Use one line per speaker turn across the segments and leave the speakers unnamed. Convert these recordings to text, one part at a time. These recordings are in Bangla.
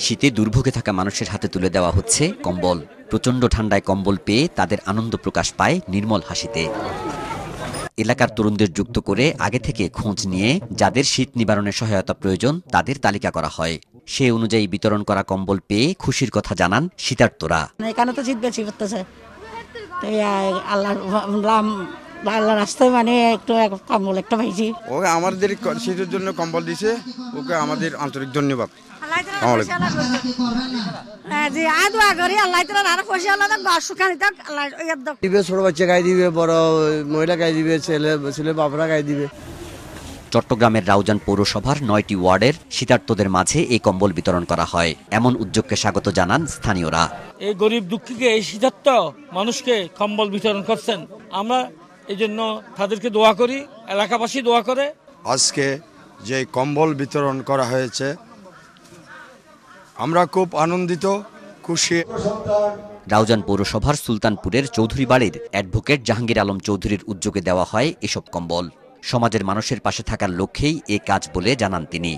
শীতে দুর্ভোগে থাকা মানুষের হাতে তুলে দেওয়া হচ্ছে কম্বল। প্রচণ্ড ঠান্ডায় কম্বল পেয়ে তাদের আনন্দ প্রকাশ পায় নির্মল হাসিতে। এলাকার তরুণদের যুক্ত করে আগে থেকে খোঁজ নিয়ে যাদের শীত নিবারণের সহায়তা প্রয়োজন তাদের তালিকা করা হয়। সে অনুযায়ী বিতরণ করা কম্বল পেয়ে খুশির কথা জানান শীতার্তরা।
এখানে তো শীত বেশি করতেছে, আল্লাহ রাস্তায় মানে একটু কম্বল একটা পাইছি।
ওকে আমাদের শীতের জন্য কম্বল দিছে, ওকে আমাদের আন্তরিক ধন্যবাদ।
ছোট বাচ্চা গায়ে দিবে, বড় মহিলা গায়ে দিবে, ছেলে বাপরা গায়ে দিবে।
চট্টগ্রামের রাউজান পৌরসভার ৯টি ওয়ার্ডের শীতার্তদের মাঝে এই কম্বল বিতরণ করা হয়। এমন উদ্যোগকে স্বাগত জানান স্থানীয়রা।
এই গরিব দুঃখীকে, এই শীতার্ত মানুষকে কম্বল বিতরণ করছেন, আমরা এই জন্য তাদেরকে দোয়া করি, এলাকাবাসী দোয়া করে।
আজকে যে কম্বল বিতরণ করা হয়েছে আমরা খুব আনন্দিত, খুশি।
রাউজান পৌরসভার সুলতানপুরের চৌধুরী বাড়ির অ্যাডভোকেট জাহাঙ্গীর আলম চৌধুরীর উদ্যোগে দেওয়া হয় এসব কম্বল। সমাজের মানুষের পাশে থাকার লক্ষ্যেই এ কাজ বলে জানান তিনি।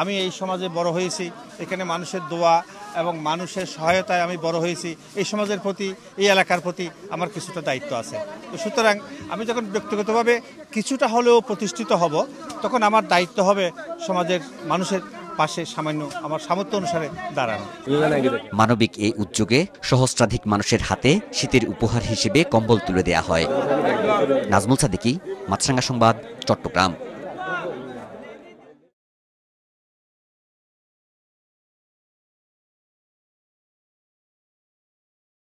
আমি এই সমাজে বড় হয়েছি, এখানে মানুষের দোয়া এবং মানুষের সহায়তায় আমি বড় হয়েছি। এই সমাজের প্রতি, এই এলাকার প্রতি আমার কিছুটা দায়িত্ব আছে। তো সুতরাং আমি যখন ব্যক্তিগতভাবে কিছুটা হলেও প্রতিষ্ঠিত হব, তখন আমার দায়িত্ব হবে সমাজের মানুষের পাশে সামান্য আমার সামর্থ্য অনুসারে দাঁড়ানো।
মানবিক এই উদ্যোগে সহস্রাধিক মানুষের হাতে শীতের উপহার হিসেবে কম্বল তুলে দেয়া হয়। নাজমুল সাদিকি, মাছরাঙ্গা সংবাদ, চট্টগ্রাম।